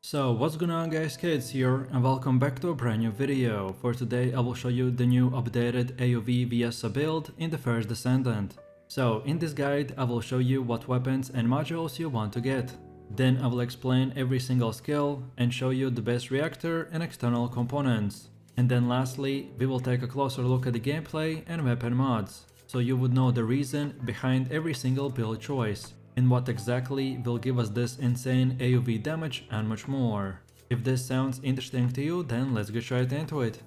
So what's going on guys, Kids here and welcome back to a brand new video. For today I will show you the new updated AoV Viessa build in the first Descendant. So in this guide I will show you what weapons and modules you want to get. Then I will explain every single skill and show you the best reactor and external components. And then lastly we will take a closer look at the gameplay and weapon mods, so you would know the reason behind every single build choice, and what exactly will give us this insane AoV damage and much more. If this sounds interesting to you, then let's get straight into it.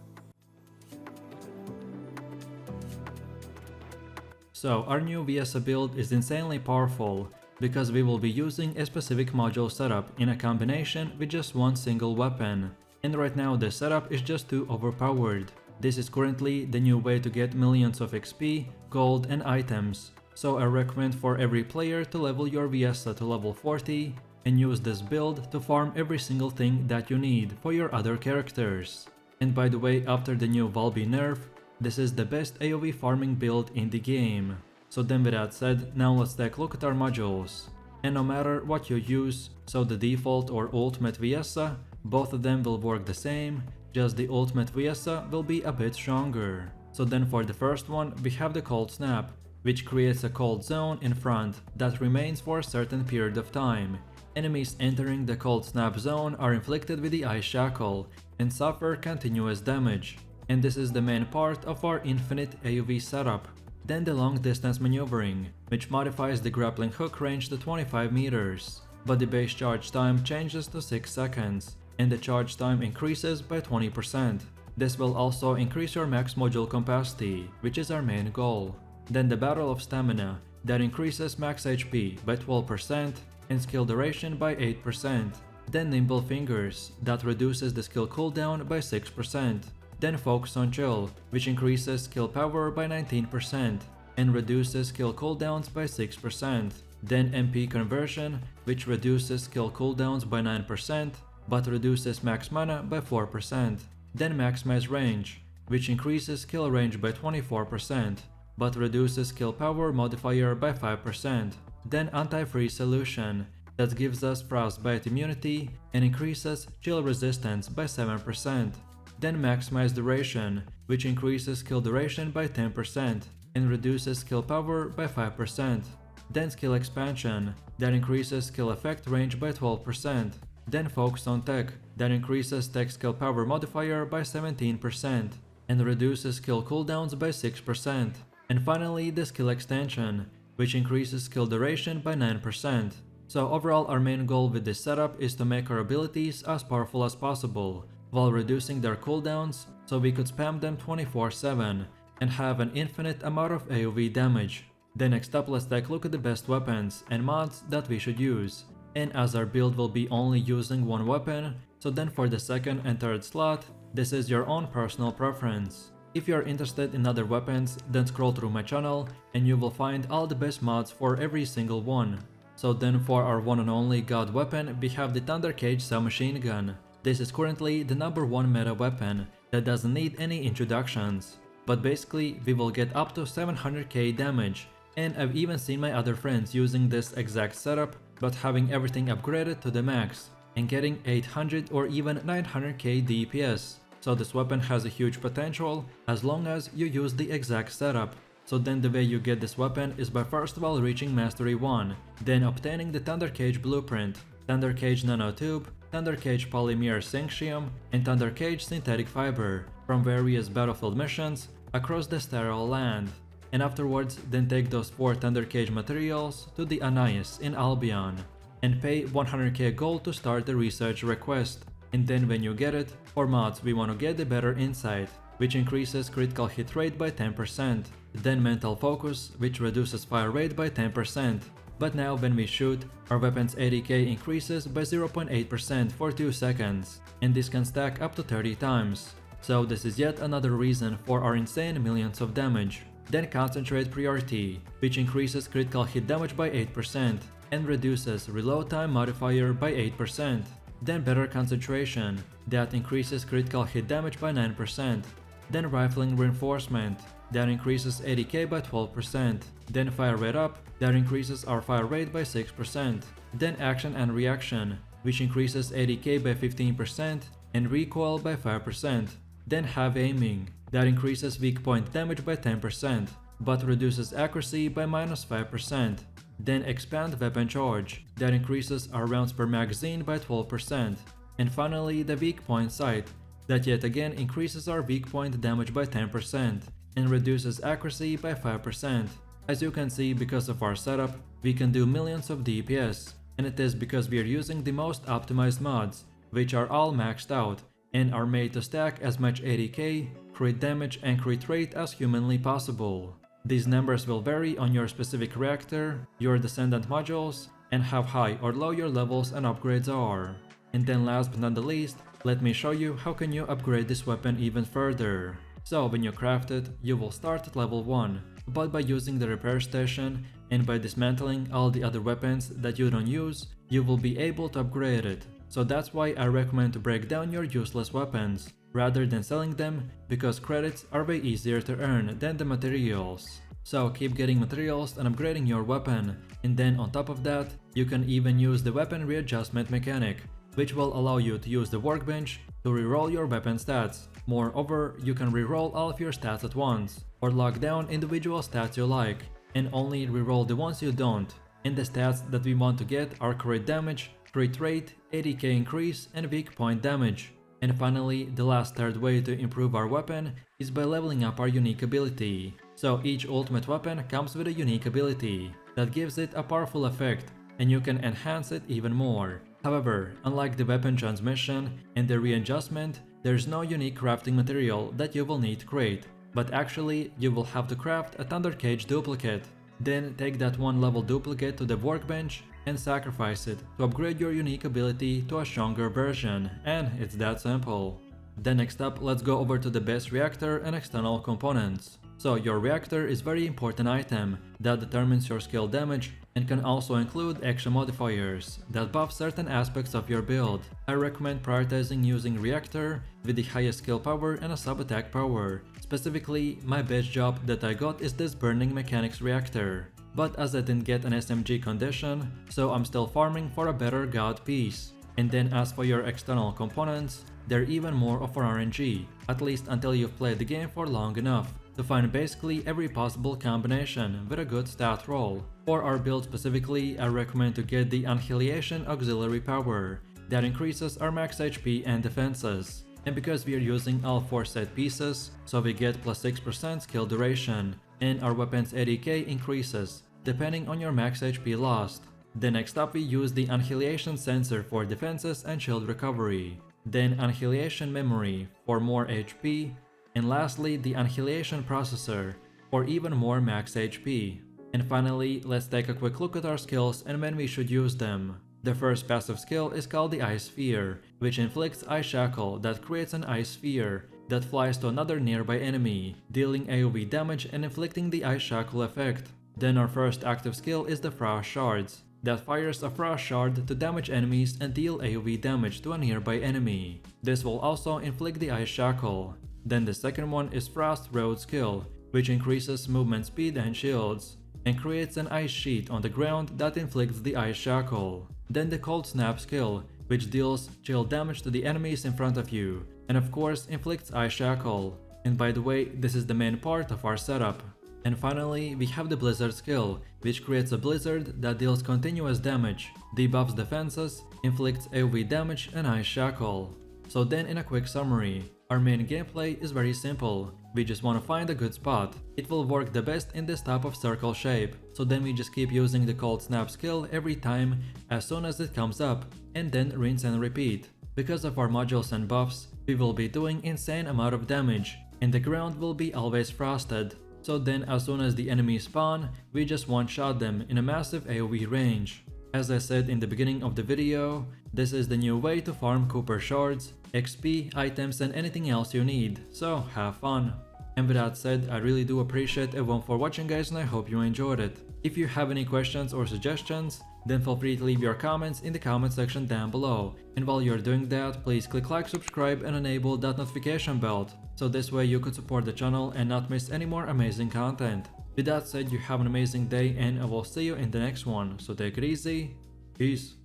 So our new Viessa build is insanely powerful, because we will be using a specific module setup in a combination with just one single weapon. And right now this setup is just too overpowered. This is currently the new way to get millions of XP, gold and items. So I recommend for every player to level your Viessa to level 40 and use this build to farm every single thing that you need for your other characters. And by the way, after the new Valby nerf, this is the best AoV farming build in the game. So then with that said, now let's take a look at our modules. And no matter what you use, so the default or ultimate Viessa, both of them will work the same, just the ultimate Viessa will be a bit stronger. So then for the first one we have the cold snap, which creates a cold zone in front that remains for a certain period of time. Enemies entering the cold snap zone are inflicted with the ice shackle and suffer continuous damage. And this is the main part of our infinite AoV setup. Then the long distance maneuvering, which modifies the grappling hook range to 25 meters. But the base charge time changes to 6 seconds, and the charge time increases by 20%. This will also increase your max module capacity, which is our main goal. Then the Battle of Stamina, that increases max HP by 12% and skill duration by 8%. Then Nimble Fingers, that reduces the skill cooldown by 6%. Then Focus on Chill, which increases skill power by 19% and reduces skill cooldowns by 6%. Then MP Conversion, which reduces skill cooldowns by 9% but reduces max mana by 4%. Then Maximize Range, which increases skill range by 24% but reduces skill power modifier by 5%. Then Anti-Freeze Solution, that gives us frostbite immunity and increases chill resistance by 7%. Then Maximize Duration, which increases skill duration by 10% and reduces skill power by 5%. Then Skill Expansion, that increases skill effect range by 12%. Then Focus on Tech, that increases tech skill power modifier by 17% and reduces skill cooldowns by 6%. And finally the Skill Extension, which increases skill duration by 9%. So overall our main goal with this setup is to make our abilities as powerful as possible, while reducing their cooldowns so we could spam them 24/7 and have an infinite amount of AoV damage. Then next up let's take a look at the best weapons and mods that we should use. And as our build will be only using one weapon, so then for the second and third slot, this is your own personal preference. If you are interested in other weapons, then scroll through my channel and you will find all the best mods for every single one. So then for our one and only god weapon, we have the Thunder Cage submachine gun. This is currently the #1 meta weapon that doesn't need any introductions. But basically we will get up to 700k damage, and I've even seen my other friends using this exact setup but having everything upgraded to the max and getting 800 or even 900k DPS. So this weapon has a huge potential as long as you use the exact setup. So then the way you get this weapon is by first of all reaching Mastery 1, then obtaining the Thunder Cage Blueprint, Thunder Cage Nanotube, Thunder Cage Polymer Synxium, and Thunder Cage Synthetic Fiber from various battlefield missions across the Sterile Land. And afterwards then take those 4 Thunder Cage materials to the Anais in Albion and pay 100k gold to start the research request. And then when you get it, for mods we want to get the Better Insight, which increases critical hit rate by 10%, then Mental Focus, which reduces fire rate by 10%. But now when we shoot, our weapon's ADK increases by 0.8% for 2 seconds, and this can stack up to 30 times. So this is yet another reason for our insane millions of damage. Then Concentrate Priority, which increases critical hit damage by 8% and reduces reload time modifier by 8%. Then Better Concentration, that increases critical hit damage by 9%. Then Rifling Reinforcement, that increases ADK by 12%. Then Fire Rate Up, that increases our fire rate by 6%. Then Action and Reaction, which increases ADK by 15% and recoil by 5%. Then have aiming, that increases weak point damage by 10%, but reduces accuracy by -5%. Then expand weapon charge, that increases our rounds per magazine by 12%. And finally the weak point sight, that yet again increases our weak point damage by 10% and reduces accuracy by 5%. As you can see, because of our setup, we can do millions of DPS, and it is because we are using the most optimized mods, which are all maxed out and are made to stack as much ADK, crit damage and crit rate as humanly possible. These numbers will vary on your specific reactor, your Descendant modules, and how high or low your levels and upgrades are. And then last but not the least, let me show you how can you upgrade this weapon even further. So when you craft it, you will start at level 1, but by using the repair station and by dismantling all the other weapons that you don't use, you will be able to upgrade it. So that's why I recommend to break down your useless weapons, rather than selling them, because credits are way easier to earn than the materials. So keep getting materials and upgrading your weapon, and then on top of that, you can even use the weapon readjustment mechanic, which will allow you to use the workbench to reroll your weapon stats. Moreover, you can reroll all of your stats at once, or lock down individual stats you like, and only reroll the ones you don't. And the stats that we want to get are crit damage, crit rate, ADK increase, and weak point damage. And finally, the last third way to improve our weapon is by leveling up our unique ability. So each ultimate weapon comes with a unique ability that gives it a powerful effect, and you can enhance it even more. However, unlike the weapon transmission and the readjustment, there's no unique crafting material that you will need to create, but actually you will have to craft a Thunder Cage duplicate. Then take that one level duplicate to the workbench and sacrifice it to upgrade your unique ability to a stronger version, and it's that simple. Then next up, let's go over to the best reactor and external components. So your reactor is very important item that determines your skill damage and can also include extra modifiers that buff certain aspects of your build. I recommend prioritizing using reactor with the highest skill power and a sub-attack power. Specifically, my best job that I got is this burning mechanics reactor. But as I didn't get an SMG condition, so I'm still farming for a better god piece. And then as for your external components, they're even more of an RNG, at least until you've played the game for long enough to find basically every possible combination with a good stat roll. For our build specifically, I recommend to get the Annihilation Auxiliary Power that increases our max HP and defenses. And because we are using all 4 set pieces, so we get plus 6% skill duration, and our weapon's ADK increases depending on your max HP lost. Then next up we use the Annihilation Sensor for defenses and shield recovery, then Annihilation Memory for more HP, and lastly the Annihilation Processor for even more max HP. And finally, let's take a quick look at our skills and when we should use them. The first passive skill is called the Ice Sphere, which inflicts Ice Shackle that creates an ice sphere that flies to another nearby enemy, dealing AoE damage and inflicting the Ice Shackle effect. Then our first active skill is the Frost Shards, that fires a Frost Shard to damage enemies and deal AoE damage to a nearby enemy. This will also inflict the Ice Shackle. Then the second one is Frost Road skill, which increases movement speed and shields, and creates an ice sheet on the ground that inflicts the Ice Shackle. Then the Cold Snap skill, which deals chill damage to the enemies in front of you, and of course inflicts Ice Shackle. And by the way, this is the main part of our setup. And finally, we have the Blizzard skill, which creates a blizzard that deals continuous damage, debuffs defenses, inflicts AoE damage and Ice Shackle. So then in a quick summary, our main gameplay is very simple. We just want to find a good spot. It will work the best in this type of circle shape, so then we just keep using the Cold Snap skill every time as soon as it comes up, and then rinse and repeat. Because of our modules and buffs, we will be doing insane amount of damage, and the ground will be always frosted. So then as soon as the enemies spawn, we just one-shot them in a massive AoE range. As I said in the beginning of the video, this is the new way to farm Cooper Shards, XP, items and anything else you need, so have fun. And with that said, I really do appreciate everyone for watching guys, and I hope you enjoyed it. If you have any questions or suggestions, then feel free to leave your comments in the comment section down below. And while you're doing that, please click like, subscribe and enable that notification bell, so this way you could support the channel and not miss any more amazing content. With that said, you have an amazing day and I will see you in the next one, so take it easy, peace.